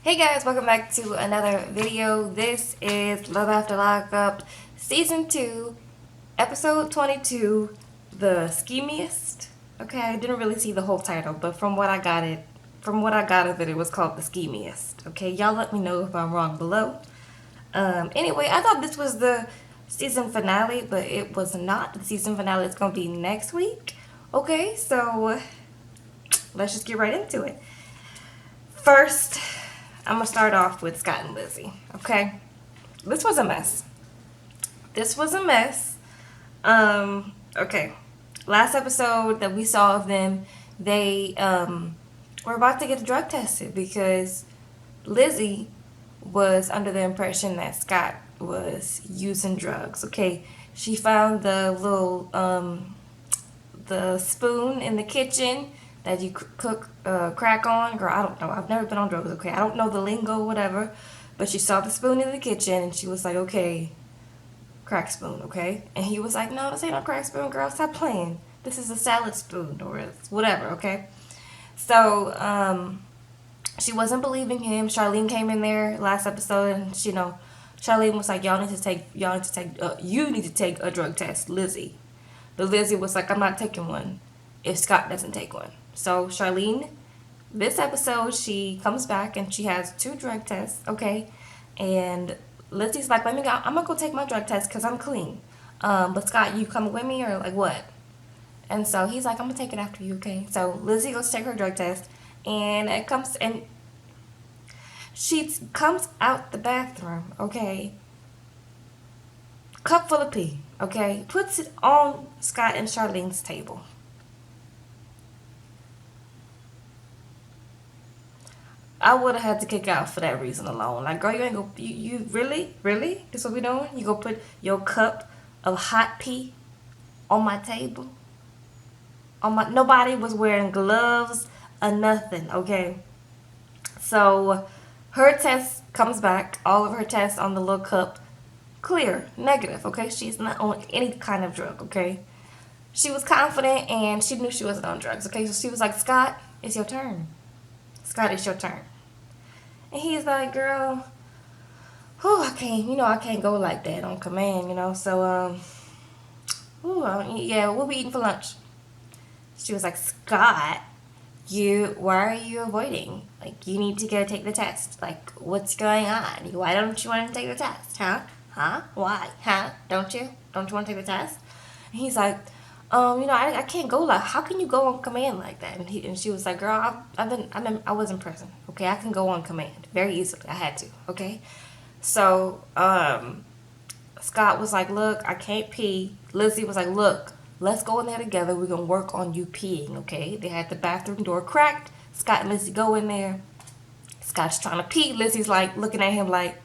Hey guys, welcome back to another video. This is Love After Lockup, Season 2, Episode 22, The Schemiest. Okay, I didn't really see the whole title, but from what I got of it, it was called The Schemiest. Okay, y'all let me know if I'm wrong below. Anyway, I thought this was the season finale, but it was not. The season finale is going to be next week. Okay, so let's just get right into it. First, I'm going to start off with Scott and Lizzie, okay? This was a mess. Okay. Last episode that we saw of them, they were about to get drug tested because Lizzie was under the impression that Scott was using drugs, okay? She found the little, the spoon in the kitchen that you cook crack on. Girl, I don't know. I've never been on drugs, okay? I don't know the lingo, whatever. But she saw the spoon in the kitchen and she was like, okay, crack spoon, okay? And he was like, no, this ain't no crack spoon, girl. Stop playing. This is a salad spoon or whatever, okay? So, she wasn't believing him. Charlene came in there last episode and, Charlene was like, you need to take a drug test, Lizzie. But Lizzie was like, I'm not taking one if Scott doesn't take one. So Charlene, this episode, she comes back and she has 2 drug tests, okay? And Lizzie's like, I'm gonna go take my drug test because I'm clean. But Scott, you coming with me or like what? And so he's like, I'm gonna take it after you, okay? So Lizzie goes to take her drug test and she comes out the bathroom, okay? Cup full of pee, okay? Puts it on Scott and Charlene's table. I would have had to kick out for that reason alone. Like, girl, you ain't go. You really, really? This what we doing? You go put your cup of hot pee on my table? Nobody was wearing gloves or nothing. Okay. So, her test comes back. All of her tests on the little cup clear, negative. Okay, she's not on any kind of drug. Okay. She was confident and she knew she wasn't on drugs. Okay, so she was like, Scott, it's your turn. Scott, it's your turn. And he's like, girl, I can't go like that on command, So, yeah, we'll be eating for lunch. She was like, Scott, why are you avoiding? Like, you need to go take the test. Like, what's going on? Why don't you want to take the test? Huh? Huh? Why? Huh? Don't you? Don't you want to take the test? And he's like, I can't go like. How can you go on command like that? And she was like, girl, I was in prison. Okay, I can go on command very easily. I had to. Okay, so Scott was like, look, I can't pee. Lizzie was like, look, let's go in there together. We're gonna work on you peeing. Okay, they had the bathroom door cracked. Scott and Lizzie go in there. Scott's trying to pee. Lizzie's like looking at him like,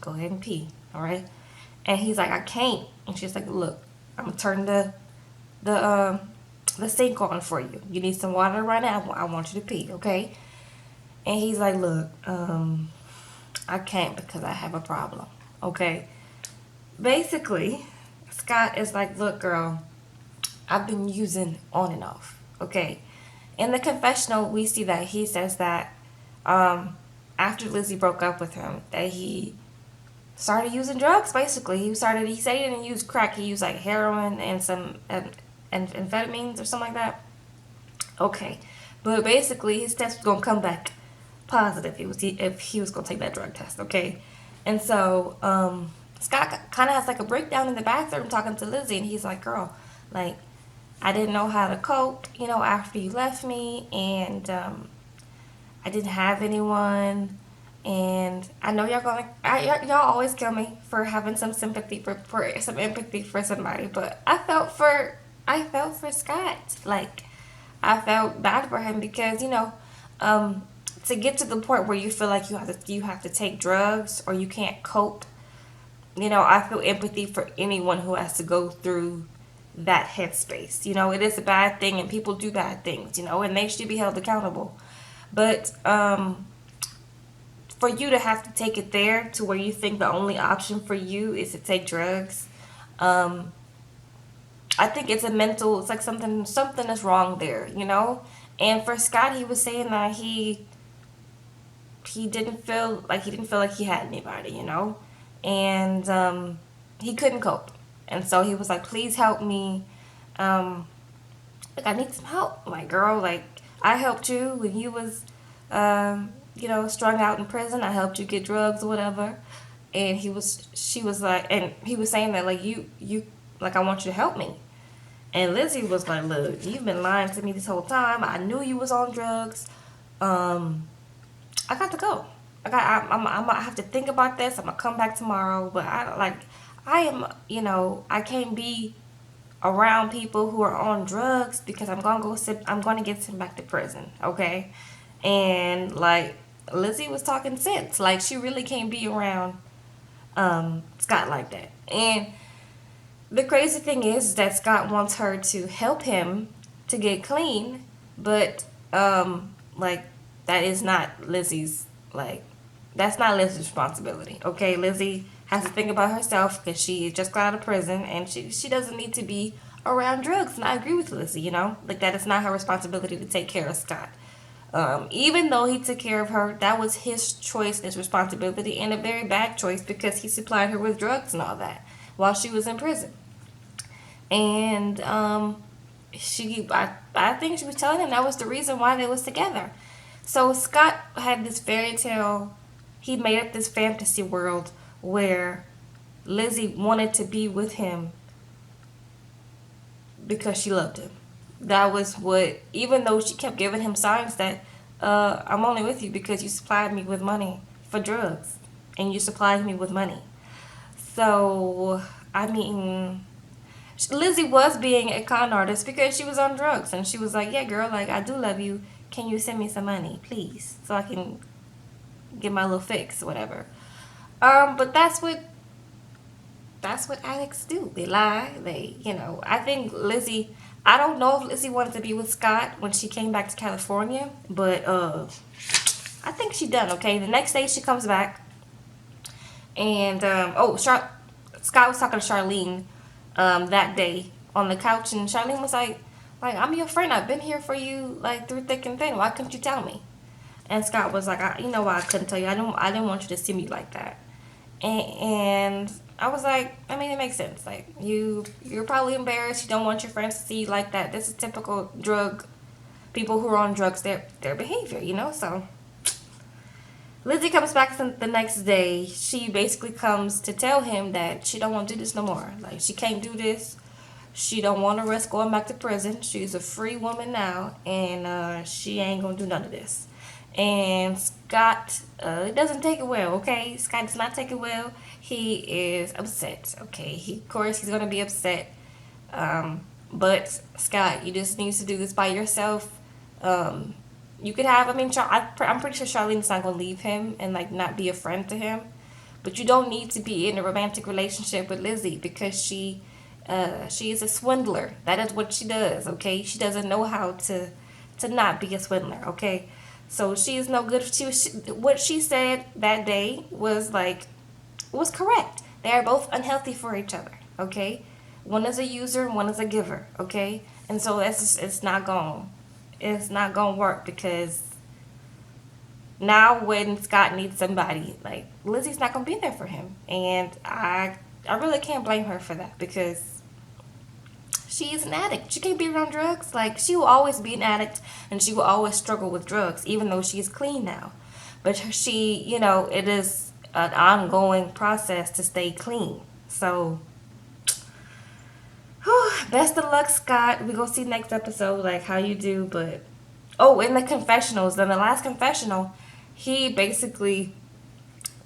go ahead and pee. All right, and he's like, I can't. And she's like, look, I'm gonna turn the sink on for you. You need some water right now. I want you to pee, okay? And he's like, look, I can't because I have a problem, okay? Basically, Scott is like, look, girl, I've been using on and off, okay? In the confessional, we see that he says that after Lizzie broke up with him, that he started using drugs. Basically, he said he didn't use crack. He used like heroin and some and amphetamines or something like that. Okay, but basically his test was gonna come back positive if he was gonna take that drug test. Okay, and so Scott kind of has like a breakdown in the bathroom talking to Lizzie, and he's like, "Girl, like I didn't know how to cope, after you left me, and I didn't have anyone." And I know y'all always kill me for having some sympathy for some empathy for somebody, but I felt for Scott. Like, I felt bad for him because to get to the point where you feel like you have to take drugs or you can't cope. I feel empathy for anyone who has to go through that headspace. It is a bad thing and people do bad things. And they should be held accountable. But for you to have to take it there to where you think the only option for you is to take drugs, I think it's it's like something is wrong there. And for Scott, he was saying that he didn't feel like he had anybody, and he couldn't cope, and so he was like, please help me. Like, I need some help. Like, girl, like, I helped you when you was strung out in prison. I helped you get drugs or whatever. And she was like, and he was saying that, like, you like, I want you to help me. And Lizzie was like, look, you've been lying to me this whole time. I knew you was on drugs. I got to go. I have to think about this. I'm gonna come back tomorrow. But I can't be around people who are on drugs because I'm gonna get sent back to prison. Okay. And like, Lizzie was talking sense. Like, she really can't be around Scott like that. And the crazy thing is that Scott wants her to help him to get clean, but like, that is not Lizzie's, like, that's not Lizzie's responsibility. Okay, Lizzie has to think about herself because she just got out of prison, and she doesn't need to be around drugs. And I agree with Lizzie. Like, that is not her responsibility to take care of Scott. Even though he took care of her, that was his choice, his responsibility, and a very bad choice because he supplied her with drugs and all that while she was in prison. And I think she was telling him that was the reason why they was together. So Scott had this fairy tale. He made up this fantasy world where Lizzie wanted to be with him because she loved him. That was what, even though she kept giving him signs that I'm only with you because you supplied me with money for drugs and you supplied me with money. So, I mean, Lizzie was being a con artist because she was on drugs, and she was like, yeah, girl, like, I do love you. Can you send me some money, please, so I can get my little fix or whatever. But that's what addicts do. They lie. I think Lizzie, I don't know if Lizzie wanted to be with Scott when she came back to California, but I think she done, okay? The next day she comes back, and Scott was talking to Charlene that day on the couch, and Charlene was like, I'm your friend. I've been here for you, like, through thick and thin. Why couldn't you tell me? And Scott was like, you know why I couldn't tell you? I didn't want you to see me like that. And I was like, I mean, it makes sense. Like, you're probably embarrassed. You don't want your friends to see you like that. This is typical people who are on drugs, their behavior, So Lizzie comes back the next day. She basically comes to tell him that she don't want to do this no more. Like, she can't do this. She don't want to risk going back to prison. She's a free woman now, and she ain't going to do none of this. And Scott doesn't take it well, okay? Scott does not take it well. He is upset, okay? Of course, he's going to be upset. But, Scott, you just need to do this by yourself. You could have, I'm pretty sure Charlene's not going to leave him and, like, not be a friend to him. But you don't need to be in a romantic relationship with Lizzie because she is a swindler. That is what she does, okay? She doesn't know how to not be a swindler, okay? So she is no good. What she said that day was correct. They are both unhealthy for each other, okay? One is a user and one is a giver, okay? And so it's not going to work because now when Scott needs somebody, like, Lizzie's not going to be there for him. And I really can't blame her for that because she is an addict. She can't be around drugs. Like, she will always be an addict and she will always struggle with drugs, even though she's clean now. But she, it is an ongoing process to stay clean. So, best of luck, Scott. We're going to see next episode, like, how you do. But, in the confessionals, in the last confessional, he basically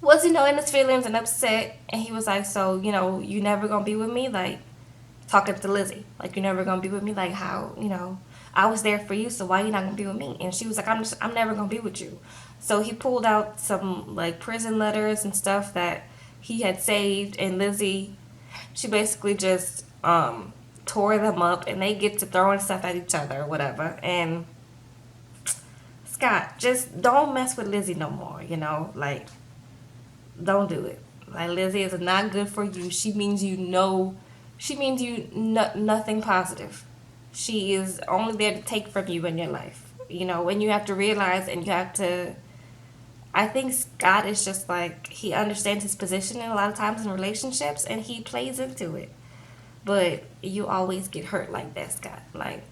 was, in his feelings and upset. And he was like, so, you never going to be with me? Like, talking to Lizzie, like, you're never gonna be with me, like, how, I was there for you, so why you not gonna be with me? And she was like, I'm never gonna be with you. So he pulled out some, like, prison letters and stuff that he had saved, and Lizzie, she basically just tore them up, and they get to throwing stuff at each other or whatever. And Scott, just don't mess with Lizzie no more, like, don't do it. Like, Lizzie is not good for you. She means nothing positive. She is only there to take from you in your life. And you have to realize, and you have to, I think Scott is just like, he understands his position in a lot of times in relationships and he plays into it. But you always get hurt like that, Scott. Like,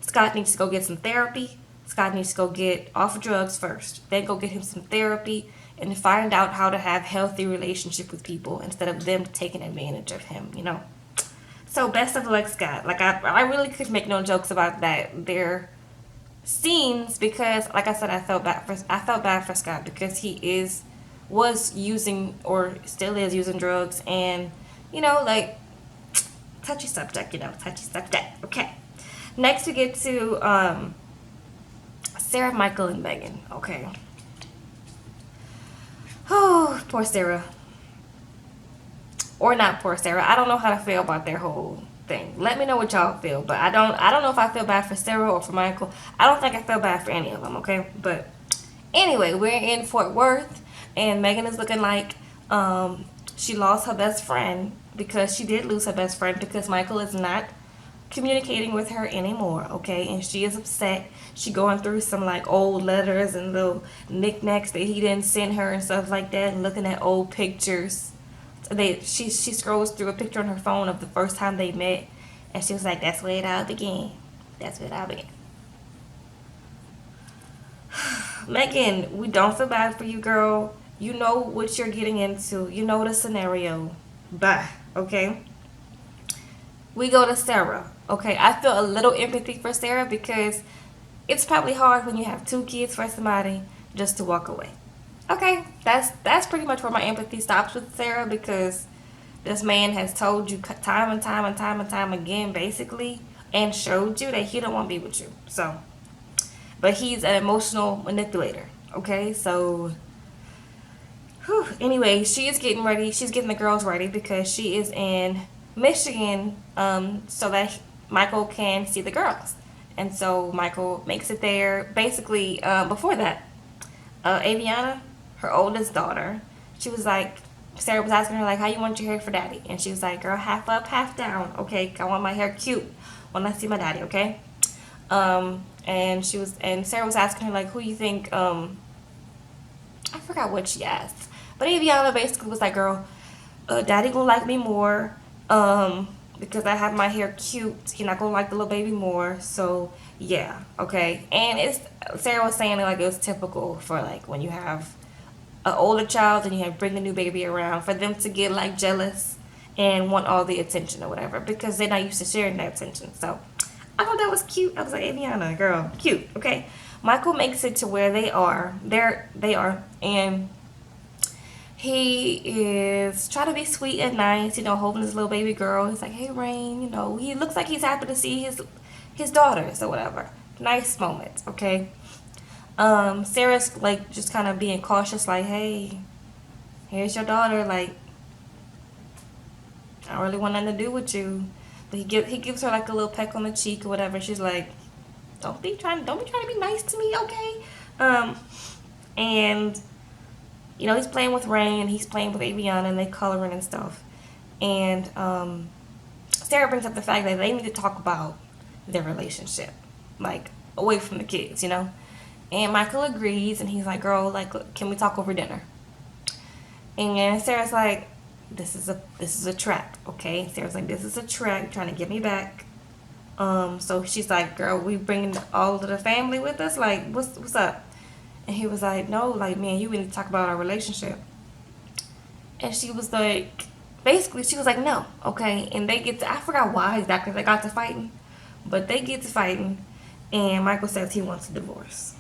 Scott needs to go get some therapy. Scott needs to go get off drugs first. Then go get him some therapy and find out how to have healthy relationship with people instead of them taking advantage of him, you know? So best of luck, Scott. Like, I really could make no jokes about that. Their scenes, because like I said, I felt bad for Scott because was using, or still is using, drugs, and you know, like, touchy subject, touchy subject. Okay. Next we get to Sarah, Michael, and Megan. Okay. Oh, poor Sarah. Or not poor Sarah. I don't know how to feel about their whole thing. Let me know what y'all feel. But I don't know if I feel bad for Sarah or for Michael. I don't think I feel bad for any of them, okay? But anyway, we're in Fort Worth, and Megan is looking like she lost her best friend, because she did lose her best friend because Michael is not communicating with her anymore, okay? And she is upset. She going through some like old letters and little knickknacks that he didn't send her and stuff like that, and looking at old pictures. She scrolls through a picture on her phone of the first time they met, and she was like, that's where it all began. That's where it all began. Megan, we don't feel bad for you, girl. You know what you're getting into. You know the scenario. Bye. Okay? We go to Sarah. Okay? I feel a little empathy for Sarah because it's probably hard when you have 2 kids for somebody just to walk away. Okay? That's pretty much where my empathy stops with Sarah, because this man has told you time and time and time and time again, basically, and showed you that he don't want to be with you. So, but he's an emotional manipulator. Okay? So, anyway, she is getting ready. She's getting the girls ready because she is in Michigan, so that Michael can see the girls. And so Michael makes it there. Basically, before that, Aviana, her oldest daughter, she was like, Sarah was asking her, like, how you want your hair for daddy? And she was like, girl, half up, half down. Okay, I want my hair cute when I see my daddy, okay? And Sarah was asking her, like, who you think, I forgot what she asked. But Aviana basically was like, girl, daddy gonna like me more, because I have my hair cute. He not gonna like the little baby more. So yeah, okay. And Sarah was saying like it was typical for like when you have an older child and you have bring a new baby around, for them to get like jealous and want all the attention or whatever, because they're not used to sharing that attention. So I thought that was cute. I was like, Aviana, girl, cute. Okay. Michael makes it to where they are. They are, and he is trying to be sweet and nice, holding his little baby girl. He's like, hey, Rain, he looks like he's happy to see his daughters or whatever. Nice moments, okay? Sarah's, like, just kind of being cautious, like, hey, here's your daughter, like, I don't really want nothing to do with you. But he gives her, like, a little peck on the cheek or whatever. She's like, don't be trying to be nice to me, okay? And he's playing with Rain and he's playing with Aviana and they coloring and stuff. And Sarah brings up the fact that they need to talk about their relationship, like away from the kids, And Michael agrees and he's like, girl, like, look, can we talk over dinner? And Sarah's like, this is a trap, okay? Sarah's like, this is a trap, trying to get me back. So she's like, girl, we bringing all of the family with us? Like, what's up? And he was like, no, like, man, you need to talk about our relationship. And she was like, basically, she was like, no, okay. And they I forgot why exactly they got to fighting, but they get to fighting, and Michael says he wants a divorce.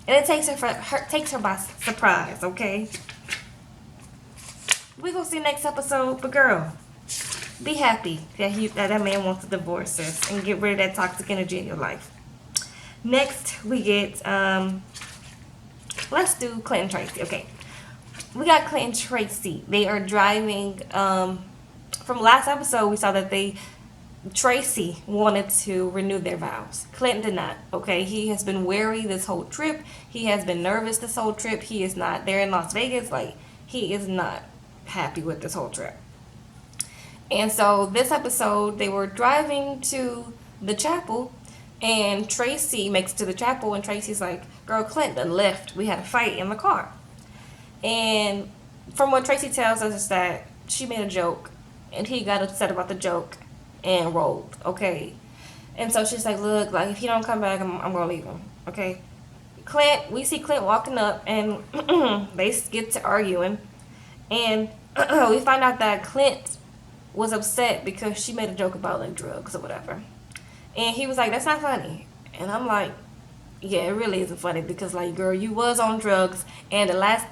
And it takes her by surprise, okay? We gonna see next episode, but girl, be happy that man wants a divorce, sis, and get rid of that toxic energy in your life. Next, we get, let's do Clint and Tracy. Okay. We got Clint and Tracy. They are driving, from last episode, we saw that Tracy wanted to renew their vows. Clint did not, okay? He has been wary this whole trip. He has been nervous this whole trip. He is not, they're in Las Vegas, like, he is not happy with this whole trip. And so, this episode, they were driving to the chapel And Tracy makes it to the chapel, and Tracy's like, girl, Clint done left. We had a fight in the car. And from what Tracy tells us is that she made a joke, and he got upset about the joke and rolled, okay? And so she's like, look, like, if he don't come back, I'm going to leave him, okay? We see Clint walking up, and they get to arguing. And we find out that Clint was upset because she made a joke about, like, drugs or whatever. And he was like, that's not funny. And I'm like, yeah, it really isn't funny because, like, girl, you was on drugs, and the last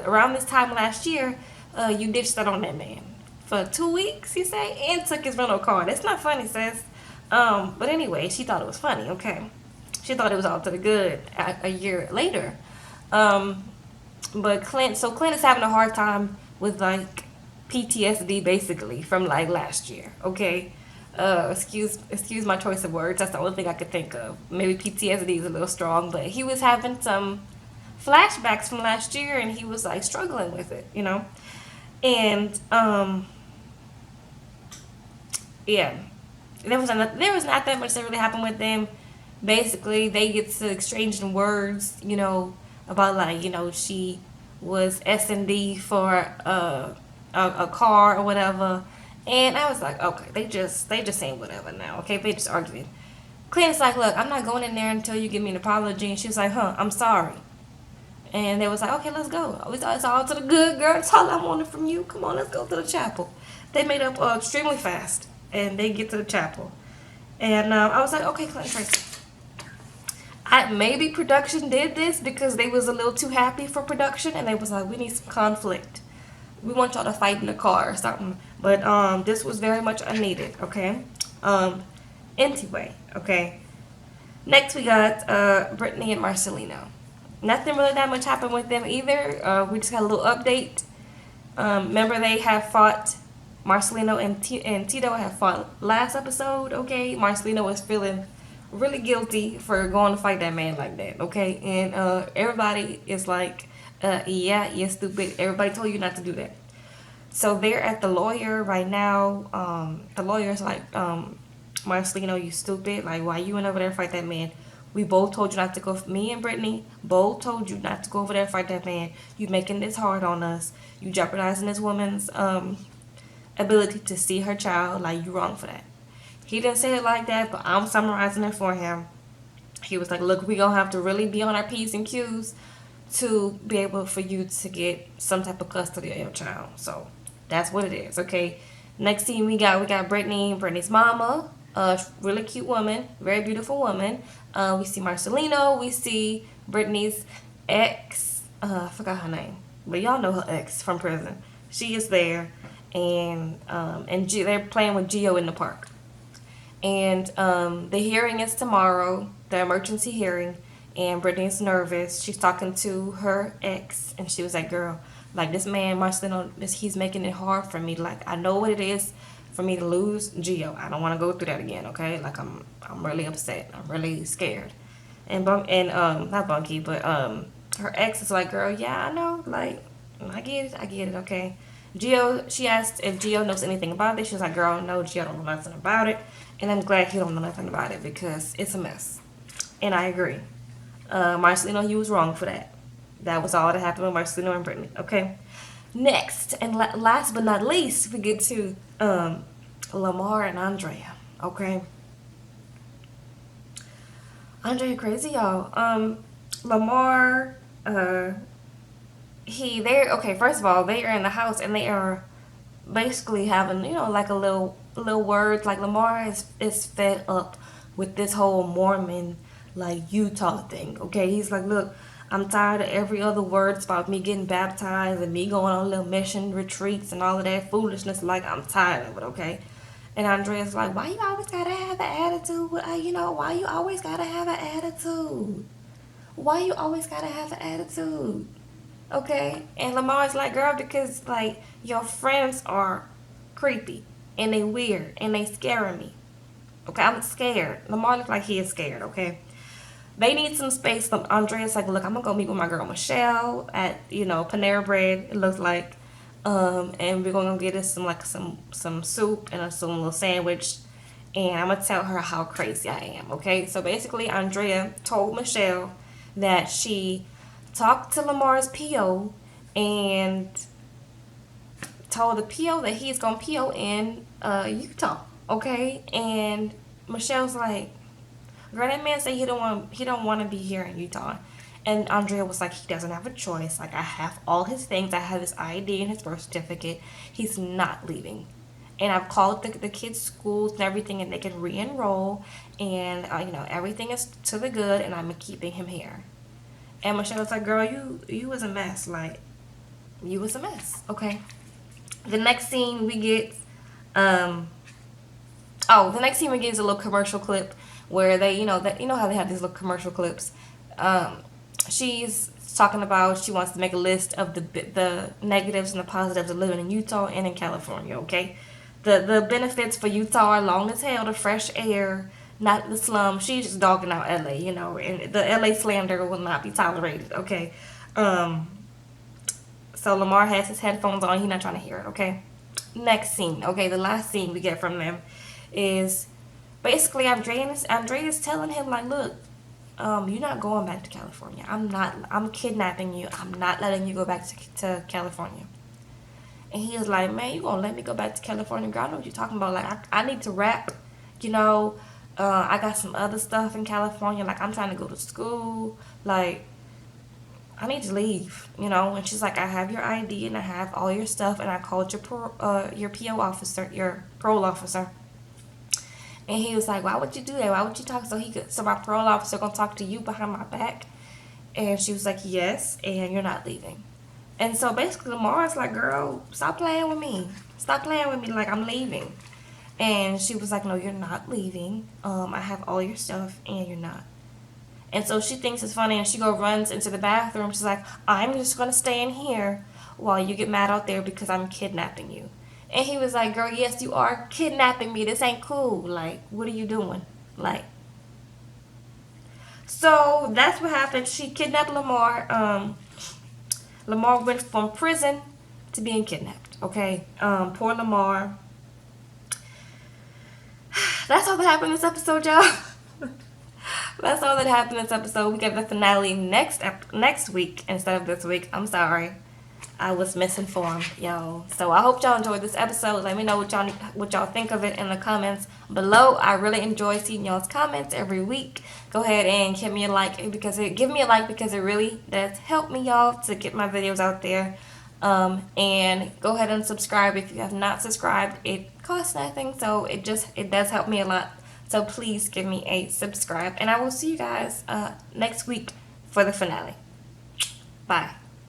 around this time last year, you ditched that on that man for 2 weeks, you say, and took his rental car. That's not funny, sis. But anyway, she thought it was funny. Okay, she thought it was all to the good a year later. But Clint is having a hard time with, like, PTSD basically from, like, last year. Okay, excuse my choice of words. That's the only thing I could think of. Maybe PTSD is a little strong, but he was having some flashbacks from last year, and he was, like, struggling with it, you know. And yeah, there was not that much that really happened with them. Basically, they get to exchanging words, you know, about, like, you know, she was S&D for a car or whatever. And I was like, okay, they just saying whatever now, okay? They just arguing. Clint's like, look, I'm not going in there until you give me an apology. And she was like, I'm sorry. And they was like, okay, let's go. It's all to the good, girl. That's all I wanted from you. Come on, let's go to the chapel. They made up extremely fast, and they get to the chapel. And I was like, okay, Clint Tracy. Maybe production did this because they was a little too happy for production, and they was like, we need some conflict. We want y'all to fight in the car or something. But this was very much unneeded, okay? Anyway, okay. Next we got Brittany and Marcelino. Nothing really that much happened with them either. We just got a little update. Remember they have fought, Marcelino and Tito have fought last episode, okay? Marcelino was feeling really guilty for going to fight that man like that, okay? And everybody is like, yeah, you're stupid. Everybody told you not to do that. So they're at the lawyer right now. The lawyer's like, Marcelino, you stupid. Like, why you went over there and fight that man? We both told you not to go. Me and Brittany both told you not to go over there and fight that man. You making this hard on us. You jeopardizing this woman's ability to see her child. Like, you wrong for that. He didn't say it like that, but I'm summarizing it for him. He was like, look, we gonna have to really be on our P's and Q's to be able for you to get some type of custody of your child. So that's what it is, okay? Next thing we got Brittany's mama, a really cute woman, very beautiful woman. We see Marcelino, we see Brittany's ex, I forgot her name, but y'all know her ex from prison. She is there, and they're playing with Gio in the park. And the hearing is tomorrow, the emergency hearing, and Brittany's nervous. She's talking to her ex, and she was like, girl, like, this man, Marcelino, he's making it hard for me. Like, I know what it is for me to lose Gio. I don't want to go through that again, okay? Like, I'm really upset. I'm really scared. And not Bunky, but her ex is like, girl, yeah, I know. Like, I get it, okay? Gio, she asked if Gio knows anything about it. She was like, girl, no, Gio don't know nothing about it. And I'm glad he don't know nothing about it because it's a mess. And I agree. Marcelino, he was wrong for that. That was all that happened with Marcelino and Brittany. Okay. Next, and last but not least, we get to Lamar and Andrea. Okay. Andrea crazy, y'all. Lamar, okay, first of all, they are in the house and they are basically having, you know, like a little words. Like, Lamar is fed up with this whole Mormon, like, Utah thing, okay? He's like, look, I'm tired of every other words about me getting baptized and me going on little mission retreats and all of that foolishness. Like, I'm tired of it, okay? And Andrea's like, why you always gotta have an attitude? Why you always gotta have an attitude? Why you always gotta have an attitude? Okay? And Lamar's like, girl, because, like, your friends are creepy and they weird and they scaring me. Okay, I'm scared. Lamar looks like he is scared, okay? They need some space. Andrea's like, look, I'm gonna go meet with my girl Michelle at, Panera Bread, it looks like. And we're gonna get us some soup and some little sandwich. and I'm gonna tell her how crazy I am. Okay, so basically, Andrea told Michelle that she talked to Lamar's PO and told the PO that he's gonna PO in Utah. Okay, and Michelle's like, "Girl, that man said he don't want to be here in Utah." And Andrea was like, "He doesn't have a choice. Like, I have all his things. I have his ID and his birth certificate. He's not leaving." And I've called the kids' schools and everything, and they can re-enroll, and everything is to the good, and I'm keeping him here. And Michelle was like, "Girl, you was a mess. Like, you was a mess." Okay. The next scene we get, the next scene we get is a little commercial clip where they, that how they have these little commercial clips. She's talking about she wants to make a list of the negatives and the positives of living in Utah and in California. Okay, the benefits for Utah are long as hell, the fresh air, not the slum. She's just dogging out LA, and the LA slander will not be tolerated. Okay, so Lamar has his headphones on. He's not trying to hear it. Okay, next scene. Okay, the last scene we get from them is basically Andrea's telling him like, "Look, you're not going back to California. I'm kidnapping you. I'm not letting you go back to California." And he was like, "Man, you gonna let me go back to California? Girl, I know what you're talking about. Like, I need to rap, you know. I got some other stuff in California. Like, I'm trying to go to school. Like, I need to leave, And she's like, "I have your ID and I have all your stuff, and I called your PO officer, your parole officer." And he was like, "Why would you do that? Why would you talk so my parole officer gonna talk to you behind my back?" And she was like, "Yes, and you're not leaving." And so basically Lamar's like, "Girl, stop playing with me. Stop playing with me, like I'm leaving." And she was like, "No, you're not leaving. I have all your stuff and you're not." And so she thinks it's funny, and she runs into the bathroom. She's like, "I'm just gonna stay in here while you get mad out there because I'm kidnapping you." And he was like, "Girl, yes, you are kidnapping me. This ain't cool. Like, what are you doing?" Like, so that's what happened. She kidnapped Lamar. Lamar went from prison to being kidnapped. Okay, poor Lamar. That's all that happened in this episode, y'all. That's all that happened in this episode. We get the finale next week instead of this week. I'm sorry. I was misinformed, y'all. So I hope y'all enjoyed this episode. Let me know what y'all think of it in the comments below. I really enjoy seeing y'all's comments every week. Go ahead and give me a like because it really does help me, y'all, to get my videos out there. And go ahead and subscribe if you have not subscribed. It costs nothing, so it does help me a lot. So please give me a subscribe, and I will see you guys next week for the finale. Bye.